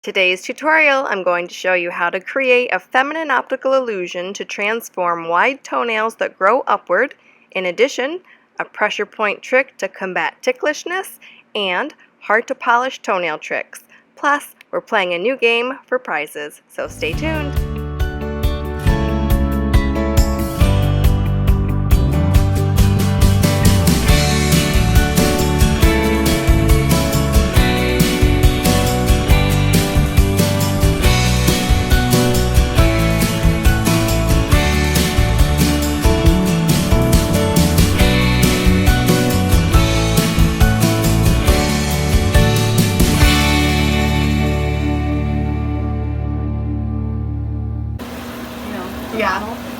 Today's tutorial, I'm going to show you how to create a feminine optical illusion to transform wide toenails that grow upward. In addition, a pressure point trick to combat ticklishness and hard to polish toenail tricks. Plus, we're playing a new game for prizes, so stay tuned.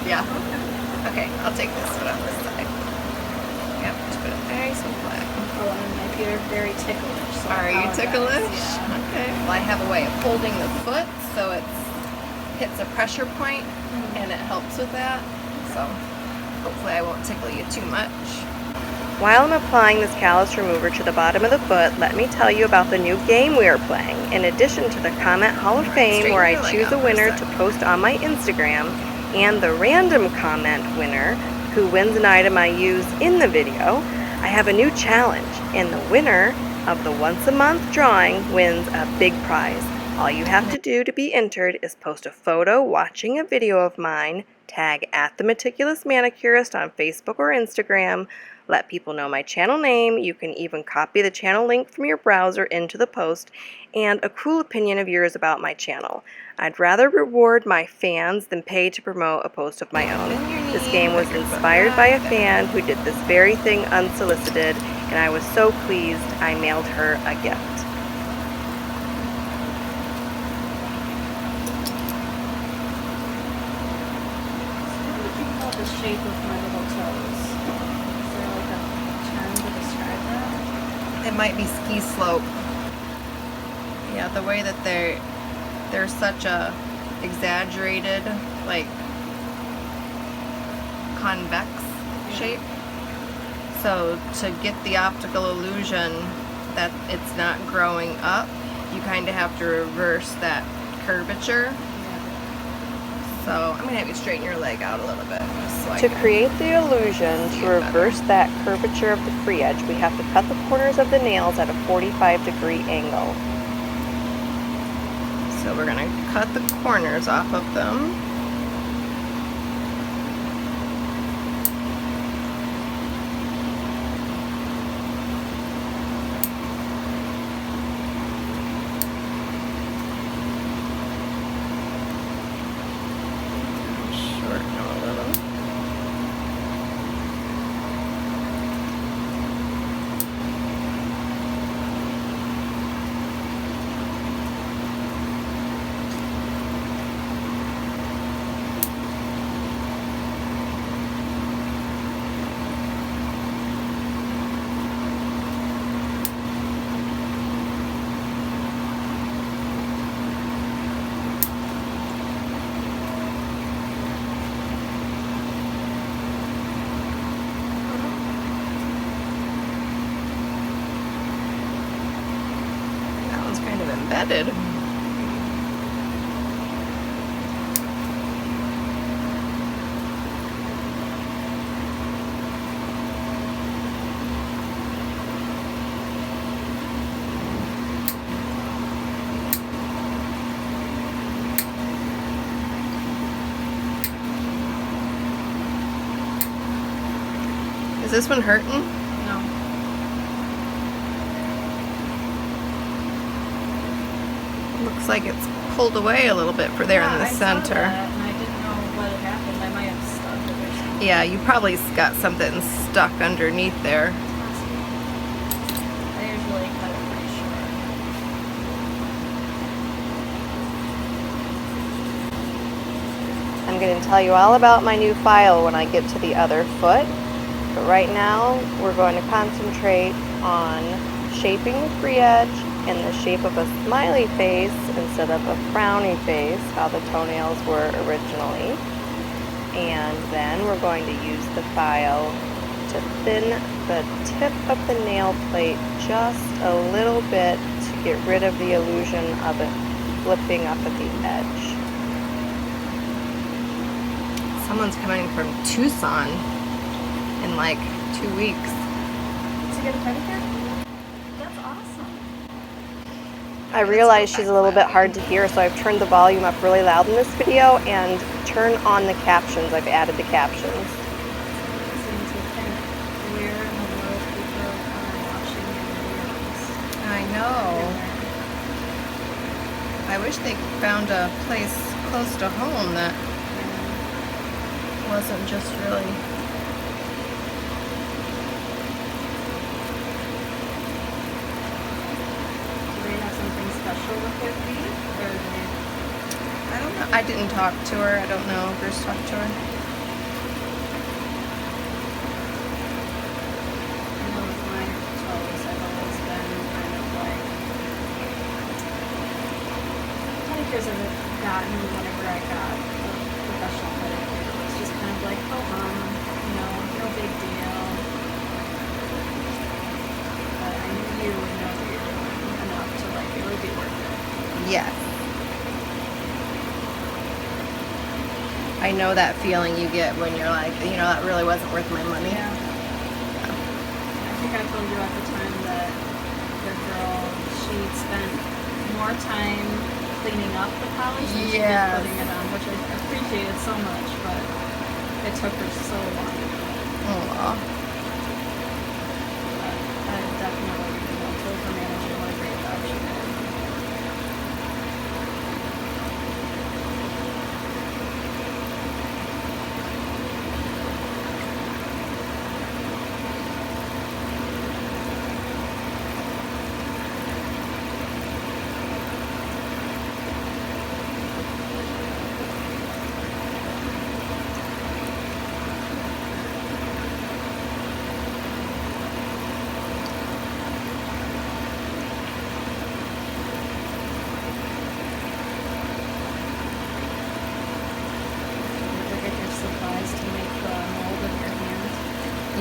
Yeah. Okay, I'll take this one on this side. Yep, just put it very so flat. Oh, and my feet are very ticklish. So Are you ticklish? Yeah. Okay. Well, I have a way of holding the foot so it hits a pressure point and it helps with that. So hopefully I won't tickle you too much. While I'm applying this callus remover to the bottom of the foot, let me tell you about the new game we are playing. In addition to the Comment Hall of Fame, where I choose a winner to post on my Instagram, and the random comment winner who wins an item I use in the video, I have a new challenge, and the winner of the once a month drawing wins a big prize. All you have to do to be entered is post a photo watching a video of mine, tag at the Meticulous Manicurist on Facebook or Instagram, let people know my channel name. You can even copy the channel link from your browser into the post, and a cool opinion of yours about my channel. I'd rather reward my fans than pay to promote a post of my own. This game was inspired by a fan who did this very thing unsolicited, and I was so pleased I mailed her a gift. What would you call the shape of my little toes? Is there like a term to describe that? It might be ski slope. Yeah, the way that they're such a exaggerated, like, convex shape. So to get the optical illusion that it's not growing up, you kind of have to reverse that curvature. So I'm gonna have you straighten your leg out a little bit. To create the illusion, to reverse that curvature of the free edge, we have to cut the corners of the nails at a 45-degree angle. So we're going to cut the corners off of them. Shorten them a little. Kind of embedded. Is this one hurting? No. Looks like it's pulled away a little bit for there in the center. Saw that and I didn't know what had happened. I might have stuck it or something. Yeah, you probably got something stuck underneath there. I usually cut it pretty short. I'm going to tell you all about my new file when I get to the other foot. But right now, we're going to concentrate on shaping the free edge in the shape of a smiley face instead of a frowny face, how the toenails were originally. And then we're going to use the file to thin the tip of the nail plate just a little bit to get rid of the illusion of it flipping up at the edge. Someone's coming from Tucson in like 2 weeks. To get a pedicure? That's awesome. I realize she's a little bit hard to hear, so I've turned the volume up really loud in this video and turn on the captions. I've added the captions. I know. I wish they found a place close to home that wasn't just really... Do they have something special with their feet? Or they... I don't know. I didn't talk to her. I don't know. Bruce talked to her. I know with my toes, I've always been kind of like... Pedicures have gotten whenever I got a professional pedicure. It was just kind of like, oh, you know, no big deal. But I knew you would know what you're doing enough to like, it would be worth it. Yes. I know that feeling you get when you're like, you know, that really wasn't worth my money. Yeah. I think I told you at the time that the girl, she spent more time cleaning up the polish than she did putting it on, which I appreciated so much, but it took her so long. Aww. But I definitely, you know, told her manager what a great job she did.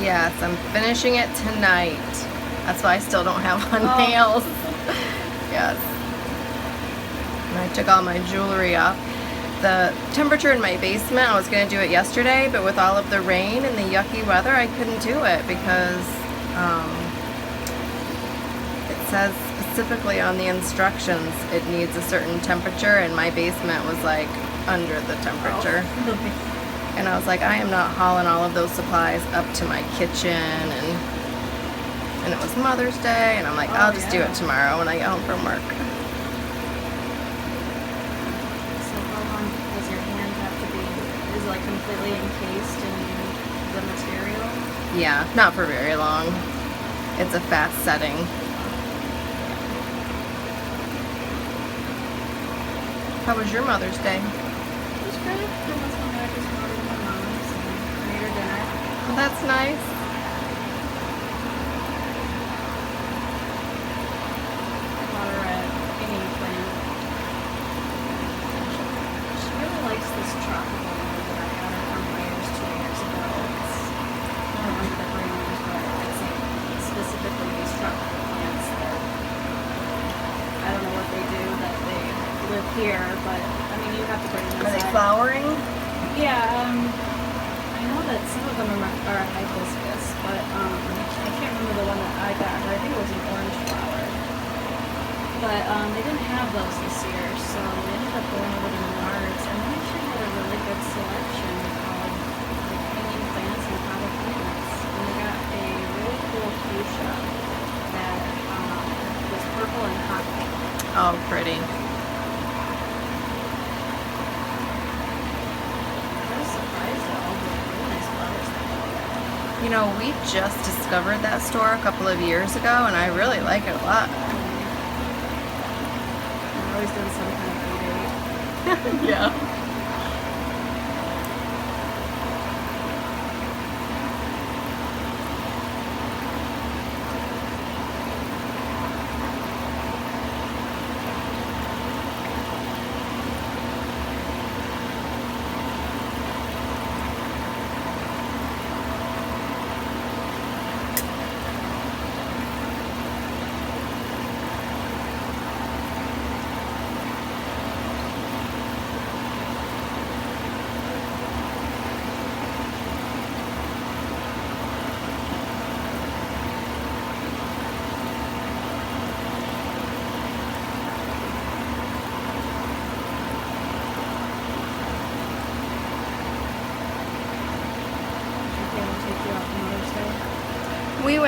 Yes, I'm finishing it tonight. That's why I still don't have on nails. Yes. And I took all my jewelry off. The temperature in my basement, I was going to do it yesterday, but with all of the rain and the yucky weather, I couldn't do it because it says specifically on the instructions it needs a certain temperature, and my basement was like under the temperature. Oh. And I was like, I am not hauling all of those supplies up to my kitchen, and it was Mother's Day, and I'm like, I'll just do it tomorrow when I get home from work. So how long does your hand have to be? Is it like completely encased in the material? Yeah, not for very long. It's a fast setting. How was your Mother's Day? It was good. My husband and I just went to my mom's and made her dinner. Well, that's nice. I bought her a hanging plant. She really likes this tropical one that I got her from Myers 2 years ago. It's, I don't remember the brand, but it's like specifically these tropical plants that I don't know what they do, that they live here, but I mean, you have to bring them Are they inside. flowering? Yeah, I know that some of them are hibiscus, but I can't remember the one that I got her. I think it was an orange flower. But they didn't have those this year, so we ended up going over to Menards, and they actually had a really good selection of like hanging plants and potted plants. And they got a really cool fuchsia that was purple and hot pink. Oh, pretty. You know, we just discovered that store a couple of years ago, and I really like it a lot. I've always done some kind of date. Yeah.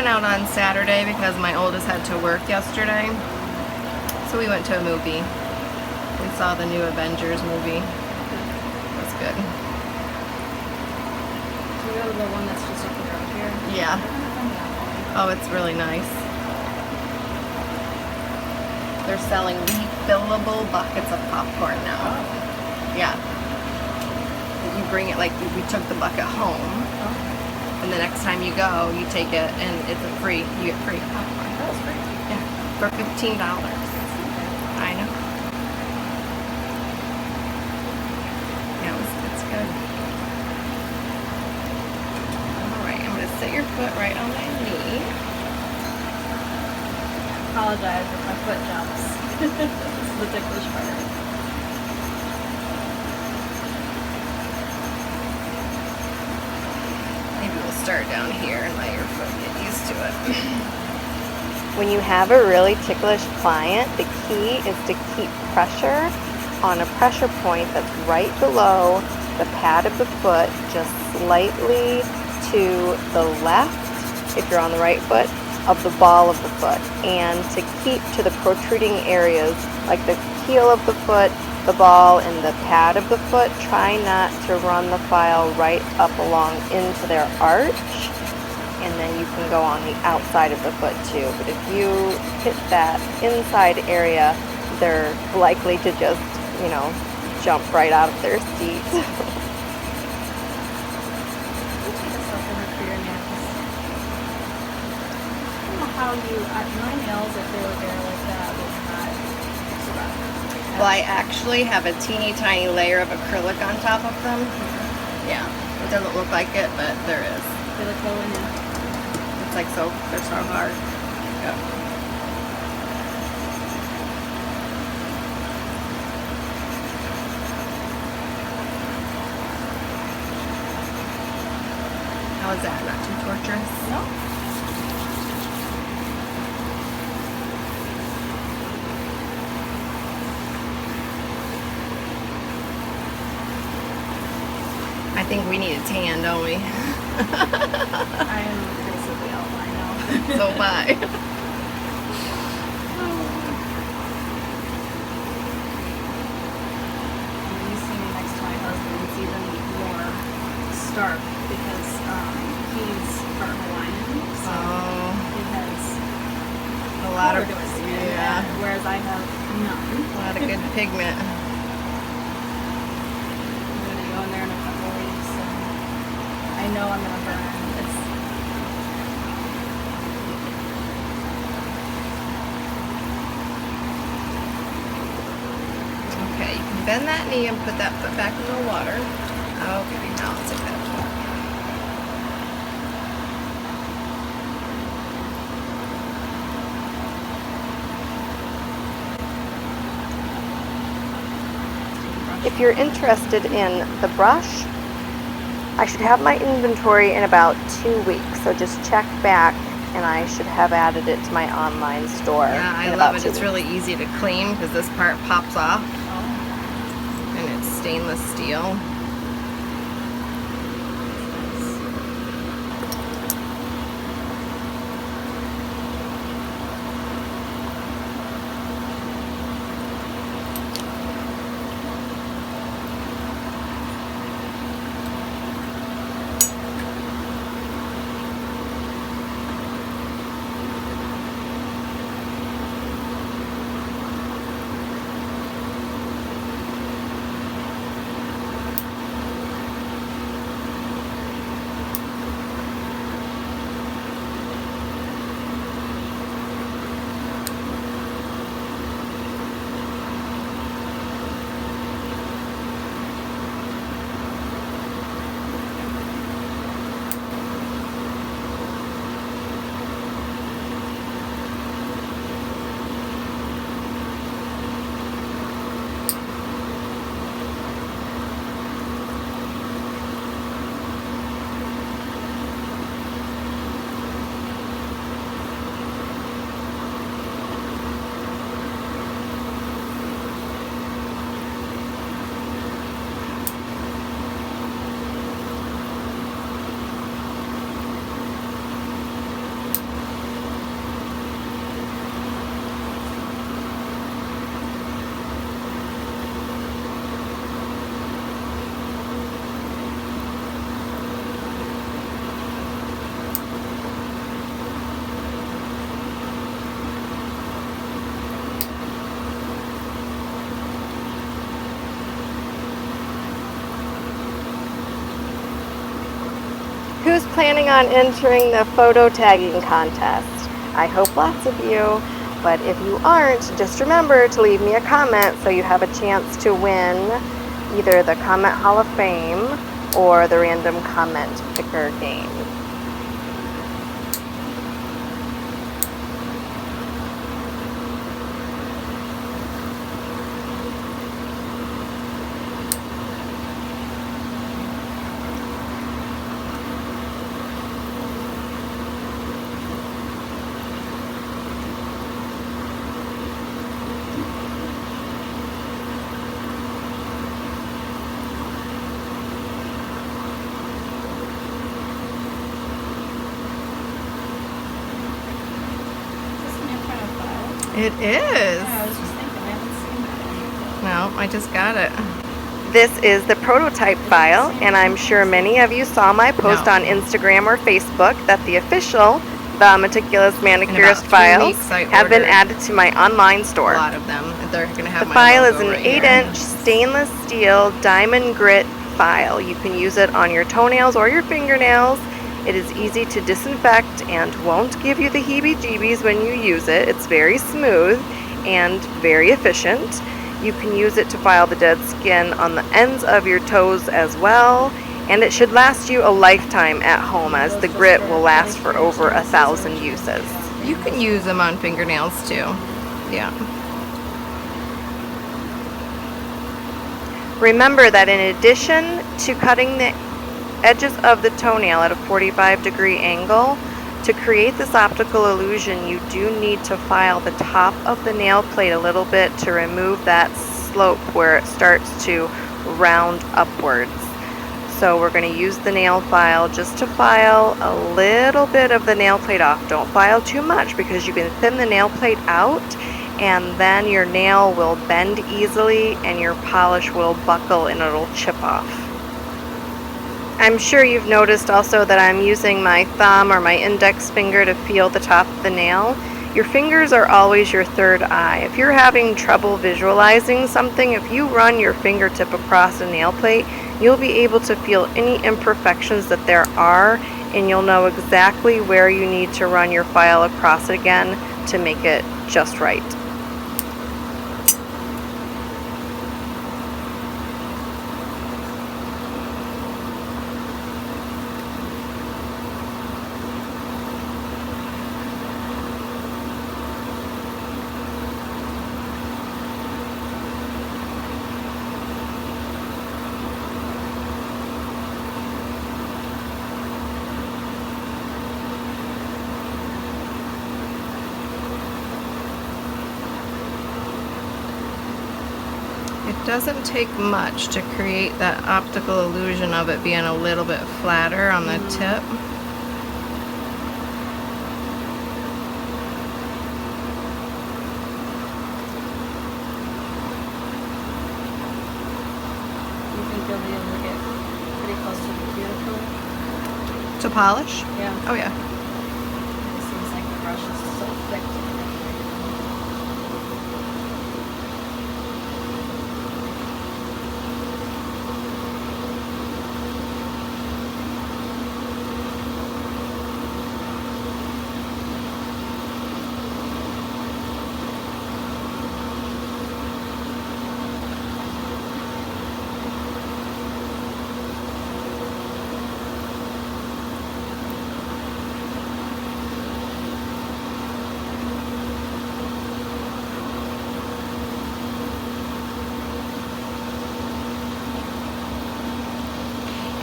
went out on Saturday because my oldest had to work yesterday. So we went to a movie. We saw the new Avengers movie. It was good. So we go to the one that's just up the road here. Yeah. Oh, it's really nice. They're selling refillable buckets of popcorn now. Yeah. You bring it, like, we took the bucket home. And the next time you go, you take it, and it's free. You get free popcorn. That was free. Yeah, for $15. I know. Yeah, it's good. All right, I'm gonna sit your foot right on my knee. Apologize if my foot jumps. This is the ticklish part. Start down here and let your foot get used to it. When you have a really ticklish client, the key is to keep pressure on a pressure point that's right below the pad of the foot, just slightly to the left, if you're on the right foot, of the ball of the foot, and to keep to the protruding areas like the heel of the foot, the ball, and the pad of the foot. Try not to run the file right up along into their arch, and then you can go on the outside of the foot too. But if you hit that inside area, they're likely to just, you know, jump right out of their seat. How you, my nails, if they were bare like that, would not survive. Well, I actually have a teeny tiny layer of acrylic on top of them. Yeah, it doesn't look like it, but there is. They look low in there. It's like so, they're so hard. Yep. How is that? Not too torturous? No. I think we need a tan, don't we? I am basically outline now. So bye. When you see me next to my husband, it's even more stark because he's part Hawaiian, so he has a lot of color to his skin, whereas I have none. A lot of good pigment. I'm gonna go in there in a couple weeks, and I know I'm gonna burn. Okay, you can bend that knee and put that foot back in the water. Okay, now let's take that. If you're interested in the brush, I should have my inventory in about 2 weeks, so just check back and I should have added it to my online store. Yeah, I love it. It's really easy to clean because this part pops off and it's stainless steel. who's planning on entering the photo tagging contest? I hope lots of you, but if you aren't, just remember to leave me a comment so you have a chance to win either the Comment Hall of Fame or the random comment picker game. It is. Yeah, I was just thinking, I haven't seen that. No, I just got it. This is the prototype file, and I'm sure many of you saw my post on Instagram or Facebook that the official, the Meticulous Manicurist files have been added to my online store. A lot of them. They're going to have The my file logo is an right here. 8-inch stainless steel diamond grit file. You can use it on your toenails or your fingernails. It is easy to disinfect and won't give you the heebie-jeebies when you use it. It's very smooth and very efficient. You can use it to file the dead skin on the ends of your toes as well, and it should last you a lifetime at home, as the grit will last for over 1,000 uses. You can use them on fingernails too. Yeah. Remember that in addition to cutting the edges of the toenail at a 45-degree angle, to create this optical illusion, you do need to file the top of the nail plate a little bit to remove that slope where it starts to round upwards. So we're going to use the nail file just to file a little bit of the nail plate off. Don't file too much because you can thin the nail plate out and then your nail will bend easily and your polish will buckle and it'll chip off. I'm sure you've noticed also that I'm using my thumb or my index finger to feel the top of the nail. Your fingers are always your third eye. If you're having trouble visualizing something, if you run your fingertip across a nail plate, you'll be able to feel any imperfections that there are, and you'll know exactly where you need to run your file across it again to make it just right. It doesn't take much to create that optical illusion of it being a little bit flatter on the tip. You think you'll be able to get pretty close to the cuticle? To polish? Yeah. Oh yeah. It seems like the brush is so thick.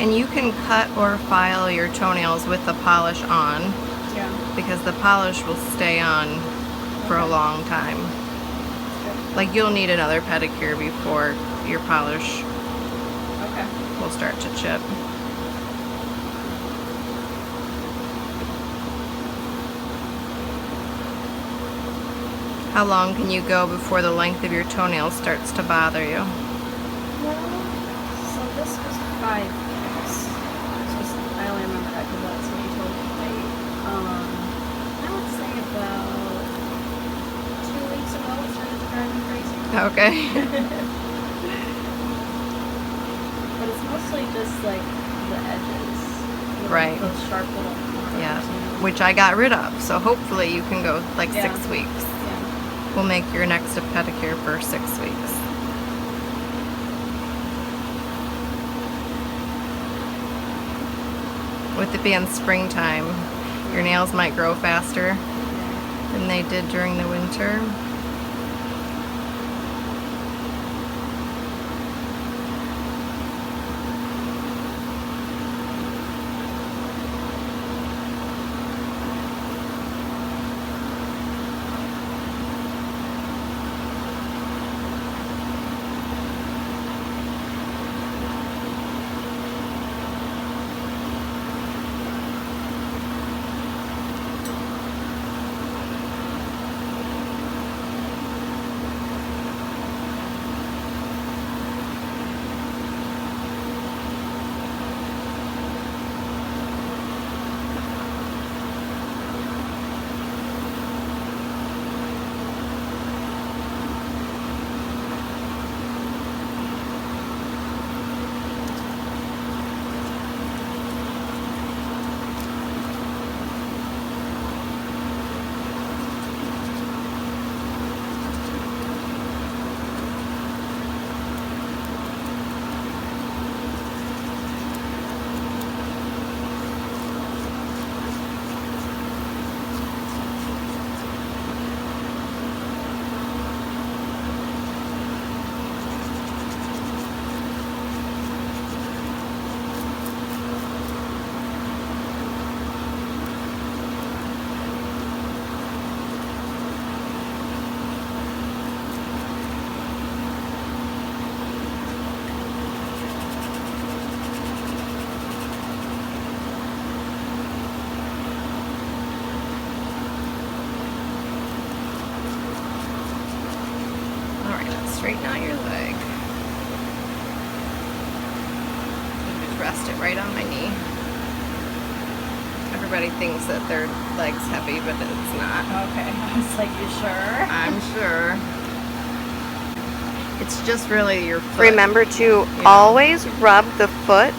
And you can cut or file your toenails with the polish on, because the polish will stay on for a long time. Like you'll need another pedicure before your polish will start to chip. How long can you go before the length of your toenail starts to bother you? So this was 5 years. I only remember that because that's what you told me. I would say about 2 weeks ago it started to drive me crazy. Okay. But it's mostly just like the edges. Right. those sharp little corners. Yeah, which I got rid of. So hopefully you can go like Yeah. 6 weeks. Yeah. We'll make your next a pedicure for 6 weeks. With it being springtime, your nails might grow faster than they did during the winter. Straighten out your leg. Just rest it right on my knee. Everybody thinks that their leg's heavy, but it's not. Okay. I was like, you sure? I'm sure. It's just really your foot. Remember to always rub the foot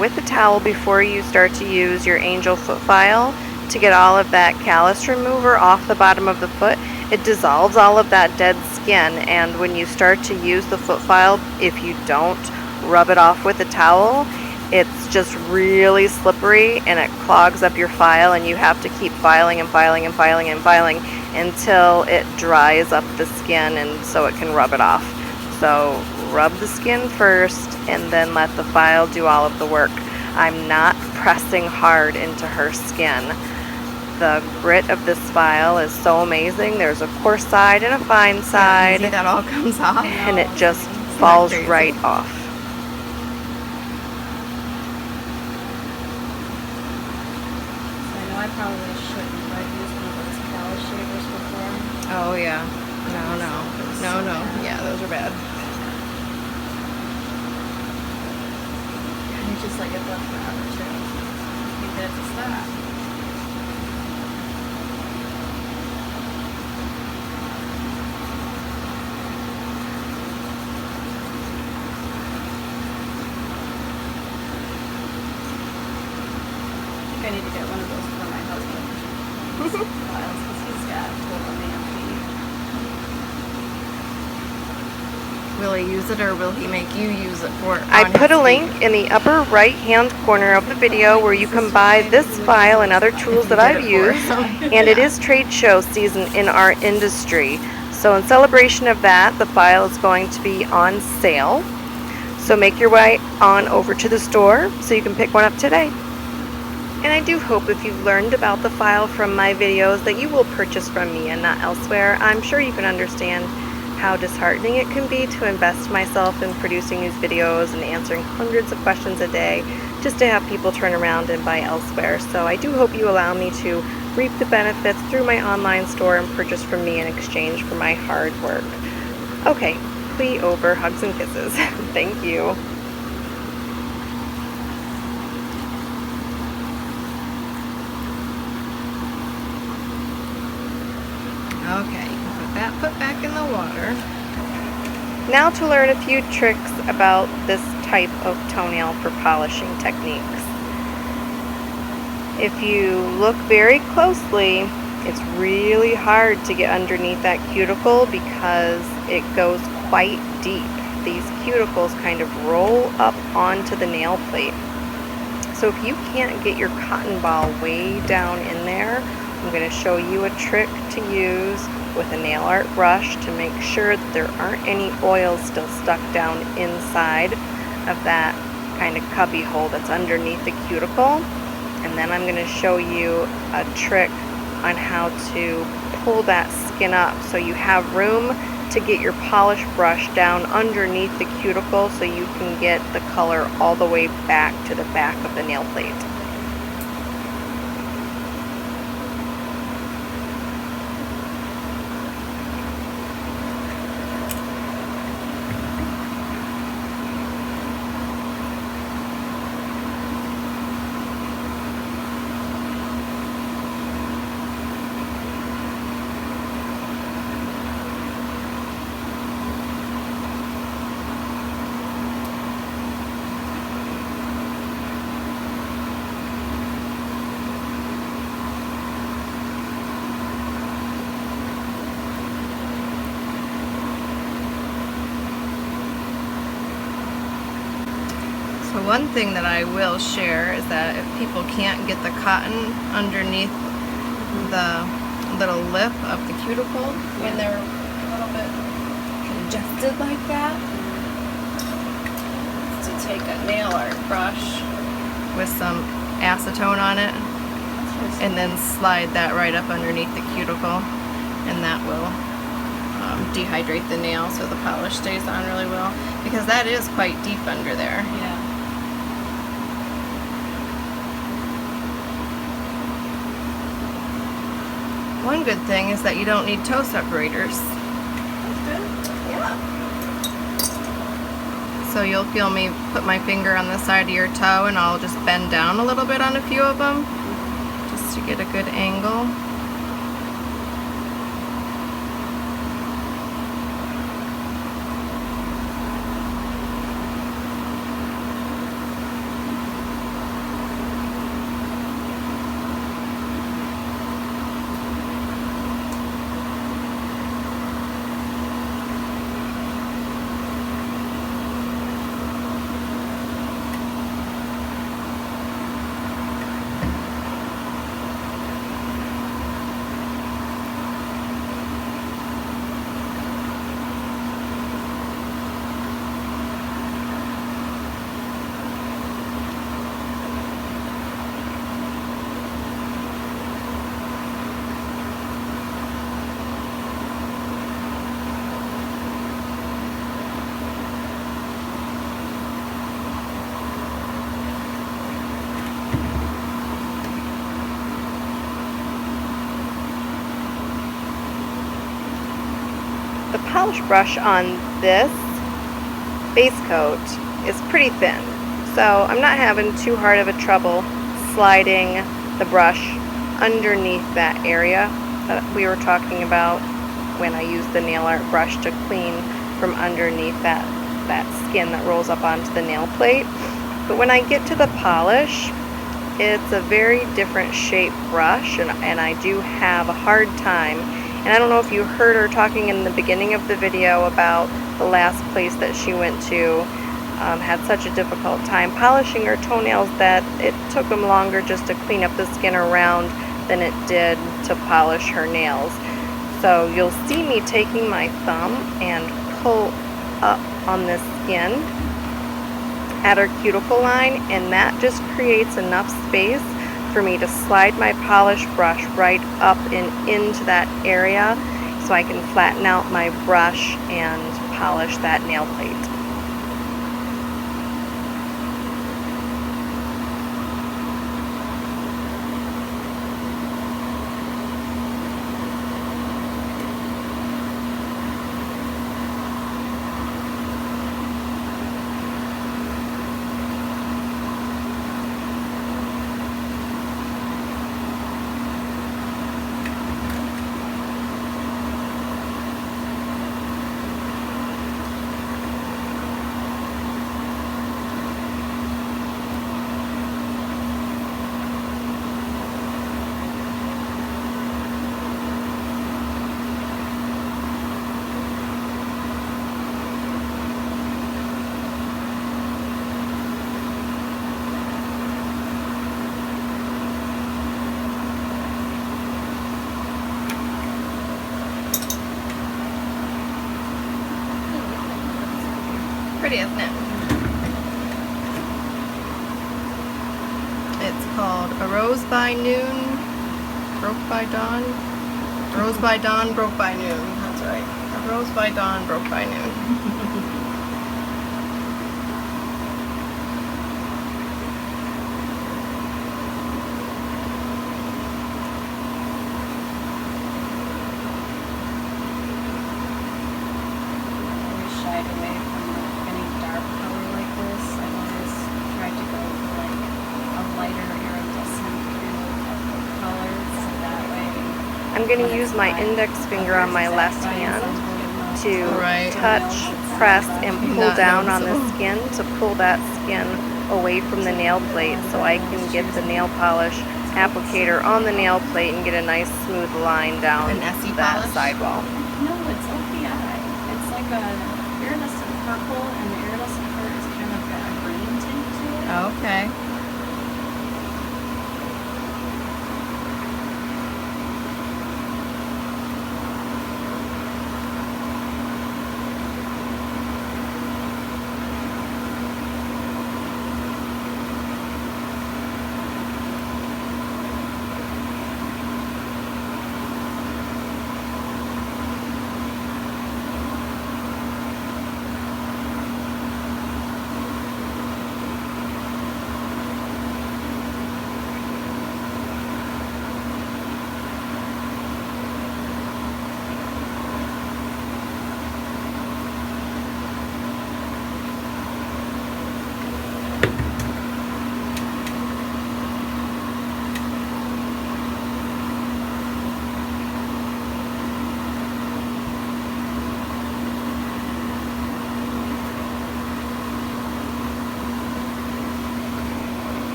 with a towel before you start to use your angel foot file to get all of that callus remover off the bottom of the foot. It dissolves all of that dead skin, and when you start to use the foot file, if you don't rub it off with a towel, it's just really slippery and it clogs up your file, and you have to keep filing and filing and filing and filing until it dries up the skin and so it can rub it off. So rub the skin first and then let the file do all of the work. I'm not pressing hard into her skin. The grit of this file is so amazing. There's a coarse side and a fine side. See, that all comes off. And it just falls crazy. right off. I know I probably shouldn't, but I've used one of those callus shavers before. Oh yeah. No. Yeah, those are bad. And it's just like it left forever too. You get it to stop. I need to get one of those for my husband. Files, because he's got total nail feet. Will he use it or will he make you use it for I on put his a link feet? in the upper right hand corner of the video where you can buy this file and other tools that I've used, and it is trade show season in our industry. So in celebration of that, the file is going to be on sale. So make your way on over to the store so you can pick one up today. And I do hope if you've learned about the file from my videos that you will purchase from me and not elsewhere. I'm sure you can understand how disheartening it can be to invest myself in producing these videos and answering hundreds of questions a day just to have people turn around and buy elsewhere. So I do hope you allow me to reap the benefits through my online store and purchase from me in exchange for my hard work. Okay, plea over, hugs and kisses. Thank you. Okay, put that foot back in the water. Now to learn a few tricks about this type of toenail for polishing techniques. If you look very closely, it's really hard to get underneath that cuticle because it goes quite deep. These cuticles kind of roll up onto the nail plate. So if you can't get your cotton ball way down in there, I'm going to show you a trick to use with a nail art brush to make sure that there aren't any oils still stuck down inside of that kind of cubby hole that's underneath the cuticle. And then I'm going to show you a trick on how to pull that skin up so you have room to get your polish brush down underneath the cuticle so you can get the color all the way back to the back of the nail plate. So one thing that I will share is that if people can't get the cotton underneath the little lip of the cuticle when they're a little bit congested like that, to take a nail art brush with some acetone on it and then slide that right up underneath the cuticle, and that will dehydrate the nail so the polish stays on really well, because that is quite deep under there. Yeah. One good thing is that you don't need toe separators. That's good. Yeah. So you'll feel me put my finger on the side of your toe and I'll just bend down a little bit on a few of them just to get a good angle. The polish brush on this base coat is pretty thin, so I'm not having too hard of a trouble sliding the brush underneath that area that we were talking about when I used the nail art brush to clean from underneath that skin that rolls up onto the nail plate. But when I get to the polish, it's a very different shape brush, and I do have a hard time. And I don't know if you heard her talking in the beginning of the video about the last place that she went to, had such a difficult time polishing her toenails that it took them longer just to clean up the skin around than it did to polish her nails. So you'll see me taking my thumb and pull up on this skin at her cuticle line, and that just creates enough space for me to slide my polish brush right up and into that area so I can flatten out my brush and polish that nail plate. pretty, isn't it? It's called A Rose by Noon, Broke by Dawn. Rose by Dawn, Broke by Noon. That's right. A Rose by Dawn, Broke by Noon. Shied away from any dark color like this. I've always tried to go for like a lighter iridescent kind of color, so that way I'm going to use my index finger on my left hand to touch, press, and pull down on the skin to pull that skin away from the nail plate so I can get the nail polish applicator on the nail plate and get a nice smooth line down An SE that polish? sidewall. No, it's OPI. It's like a iridescent purple, and the iridescent part is kind of got a green tint to it. Okay.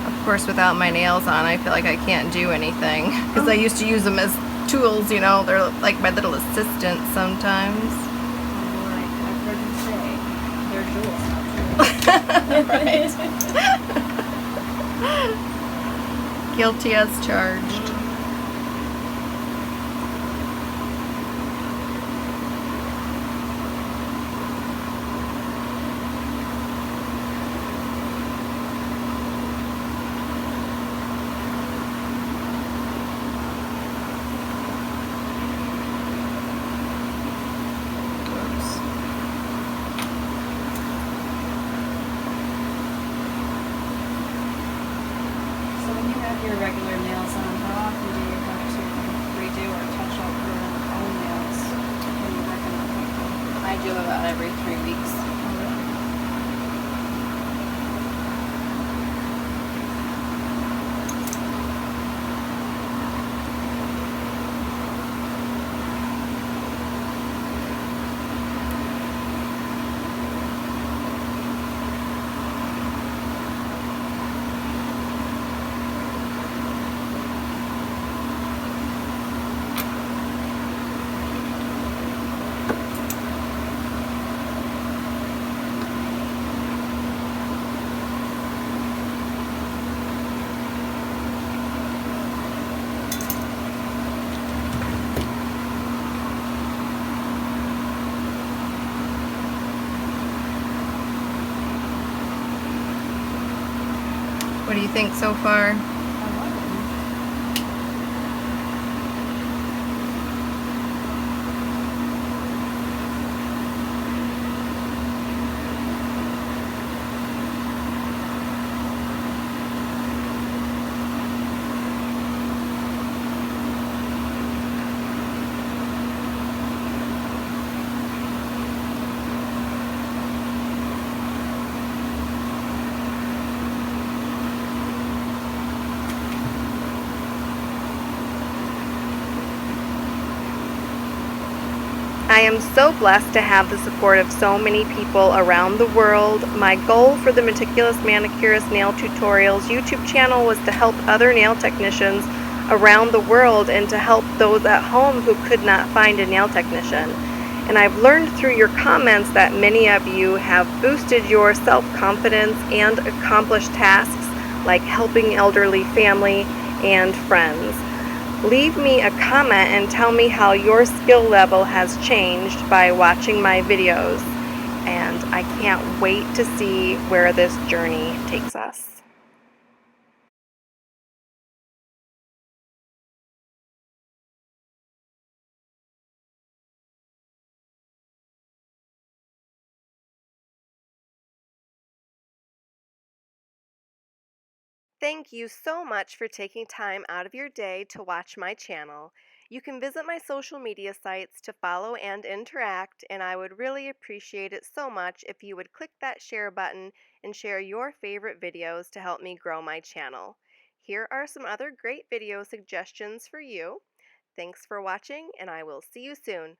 Of course, without my nails on, I feel like I can't do anything because I used to use them as tools, you know. They're like my little assistants sometimes. Like I've heard you say, they're jewels, not tools. Right. Guilty as charged. Your regular nails on, how often do you have to redo or touch up your own nails when you work on Optical? I do about every 3 weeks. What do you think so far? I love them. I am so blessed to have the support of so many people around the world. My goal for the Meticulous Manicurist Nail Tutorials YouTube channel was to help other nail technicians around the world and to help those at home who could not find a nail technician. And I've learned through your comments that many of you have boosted your self-confidence and accomplished tasks like helping elderly family and friends. Leave me a comment and tell me how your skill level has changed by watching my videos. And I can't wait to see where this journey takes us. Thank you so much for taking time out of your day to watch my channel. You can visit my social media sites to follow and interact, and I would really appreciate it so much if you would click that share button and share your favorite videos to help me grow my channel. Here are some other great video suggestions for you. Thanks for watching, and I will see you soon.